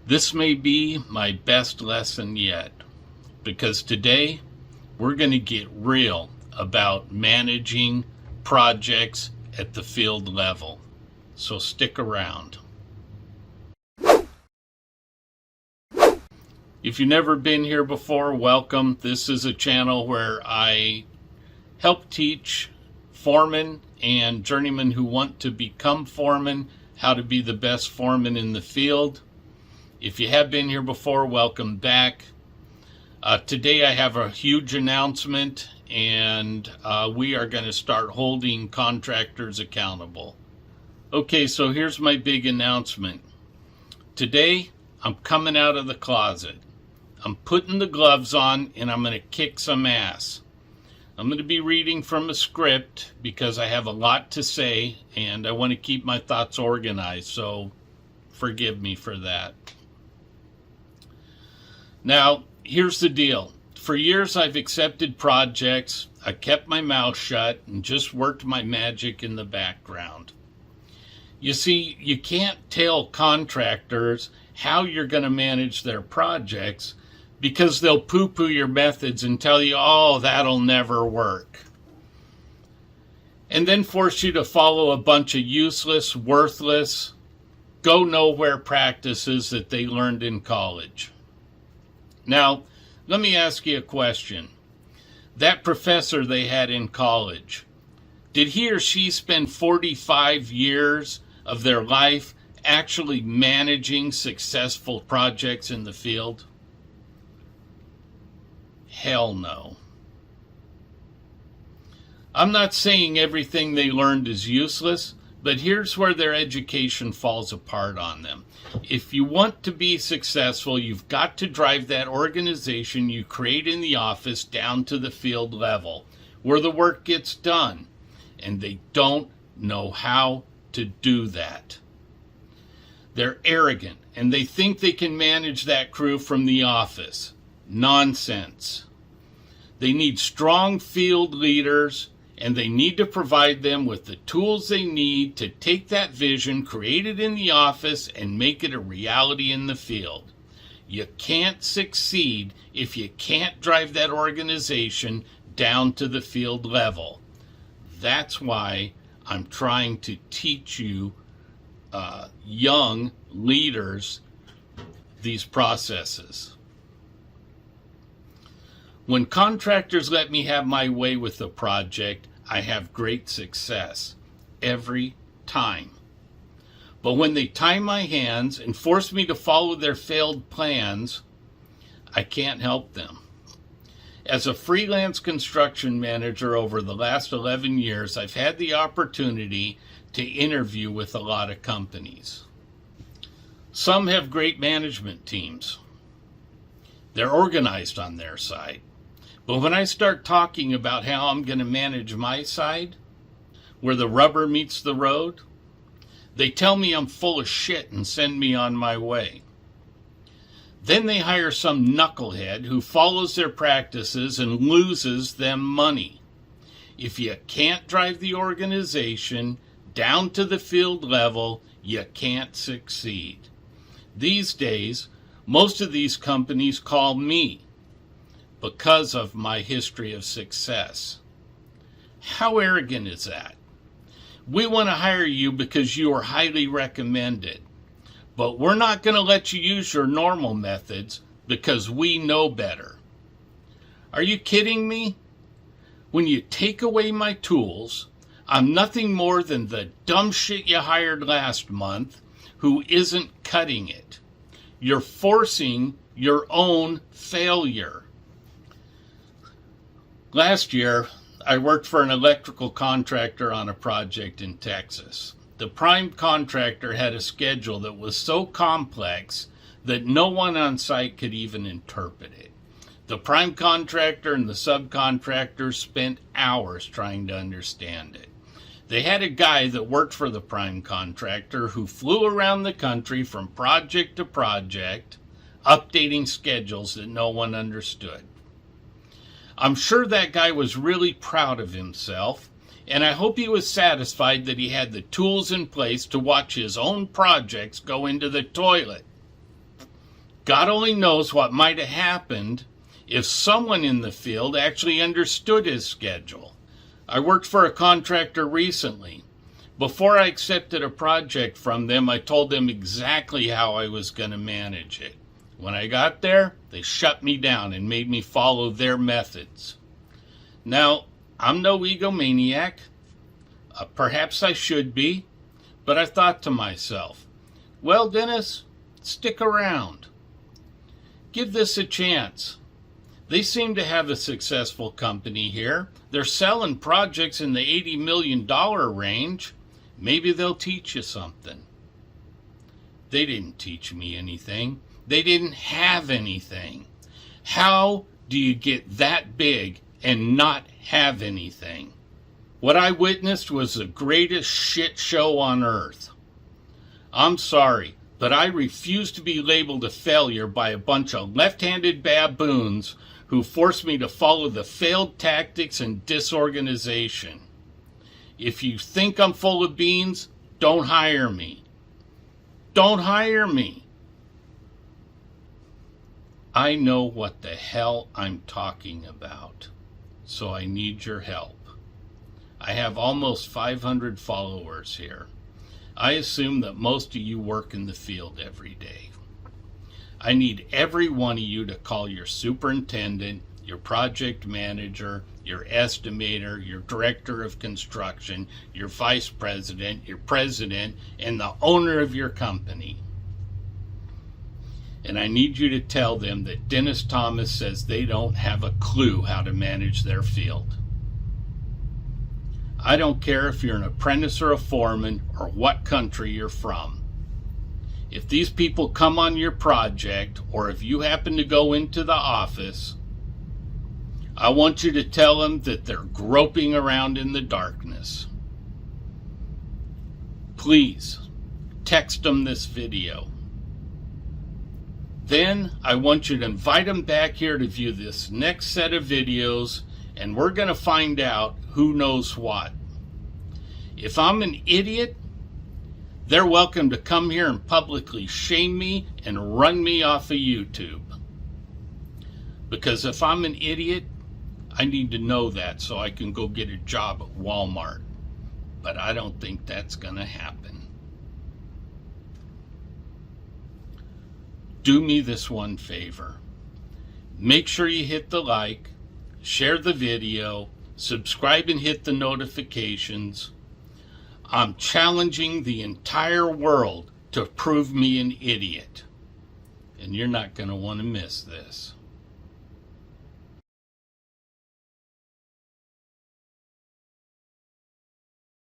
This may be my best lesson yet, because today we're going to get real about managing projects at the field level. So stick around. If you've never been here before, welcome. This is a channel where I help teach foremen and journeymen who want to become foremen how to be the best foreman in the field. If you have been here before, welcome back. Today I have a huge announcement, and we are going to start holding contractors accountable. Okay, so here's my big announcement. Today I'm coming out of the closet. I'm putting the gloves on and I'm going to kick some ass. I'm going to be reading from a script because I have a lot to say and I want to keep my thoughts organized, so forgive me for that. Now, here's the deal. For years I've accepted projects, I kept my mouth shut and just worked my magic in the background. You see, you can't tell contractors how you're going to manage their projects because they'll poo-poo your methods and tell you, oh, that'll never work. And then force you to follow a bunch of useless, worthless, go-nowhere practices that they learned in college. Now, let me ask you a question. That professor they had in college, did he or she spend 45 years of their life actually managing successful projects in the field? Hell no. I'm not saying everything they learned is useless, but here's where their education falls apart on them. If you want to be successful, you've got to drive that organization you create in the office down to the field level, where the work gets done. And they don't know how to do that. They're arrogant, and they think they can manage that crew from the office. Nonsense. They need strong field leaders, and they need to provide them with the tools they need to take that vision created in the office and make it a reality in the field. You can't succeed if you can't drive that organization down to the field level. That's why I'm trying to teach you young leaders these processes. When contractors let me have my way with the project, I have great success every time. But when they tie my hands and force me to follow their failed plans, I can't help them. As a freelance construction manager over the last 11 years, I've had the opportunity to interview with a lot of companies. Some have great management teams. They're organized on their side. But when I start talking about how I'm going to manage my side, where the rubber meets the road, they tell me I'm full of shit and send me on my way. Then they hire some knucklehead who follows their practices and loses them money. If you can't drive the organization down to the field level, you can't succeed. These days, most of these companies call me because of my history of success. How arrogant is that? We want to hire you because you are highly recommended, but we're not going to let you use your normal methods because we know better. Are you kidding me? When you take away my tools, I'm nothing more than the dumb shit you hired last month who isn't cutting it. You're forcing your own failure. Last year, I worked for an electrical contractor on a project in Texas. The prime contractor had a schedule that was so complex that no one on site could even interpret it. The prime contractor and the subcontractors spent hours trying to understand it. They had a guy that worked for the prime contractor who flew around the country from project to project, updating schedules that no one understood. I'm sure that guy was really proud of himself, and I hope he was satisfied that he had the tools in place to watch his own projects go into the toilet. God only knows what might have happened if someone in the field actually understood his schedule. I worked for a contractor recently. Before I accepted a project from them, I told them exactly how I was going to manage it. When I got there, they shut me down and made me follow their methods. Now, I'm no egomaniac. Perhaps I should be, but I thought to myself, well, Dennis, stick around. Give this a chance. They seem to have a successful company here. They're selling projects in the $80 million range. Maybe they'll teach you something. They didn't teach me anything. They didn't have anything. How do you get that big and not have anything? What I witnessed was the greatest shit show on earth. I'm sorry, but I refuse to be labeled a failure by a bunch of left-handed baboons who forced me to follow the failed tactics and disorganization. If you think I'm full of beans, don't hire me. Don't hire me. I know what the hell I'm talking about, so I need your help. I have almost 500 followers here. I assume that most of you work in the field every day. I need every one of you to call your superintendent, your project manager, your estimator, your director of construction, your vice president, your president, and the owner of your company. And I need you to tell them that Dennis Thomas says they don't have a clue how to manage their field. I don't care if you're an apprentice or a foreman or what country you're from. If these people come on your project, or if you happen to go into the office, I want you to tell them that they're groping around in the darkness. Please, text them this video. Then I want you to invite them back here to view this next set of videos, and we're going to find out who knows what. If I'm an idiot, they're welcome to come here and publicly shame me and run me off of YouTube. Because if I'm an idiot, I need to know that so I can go get a job at Walmart. But I don't think that's going to happen. Do me this one favor. Make sure you hit the like, share the video, subscribe and hit the notifications. I'm challenging the entire world to prove me an idiot. And you're not going to want to miss this.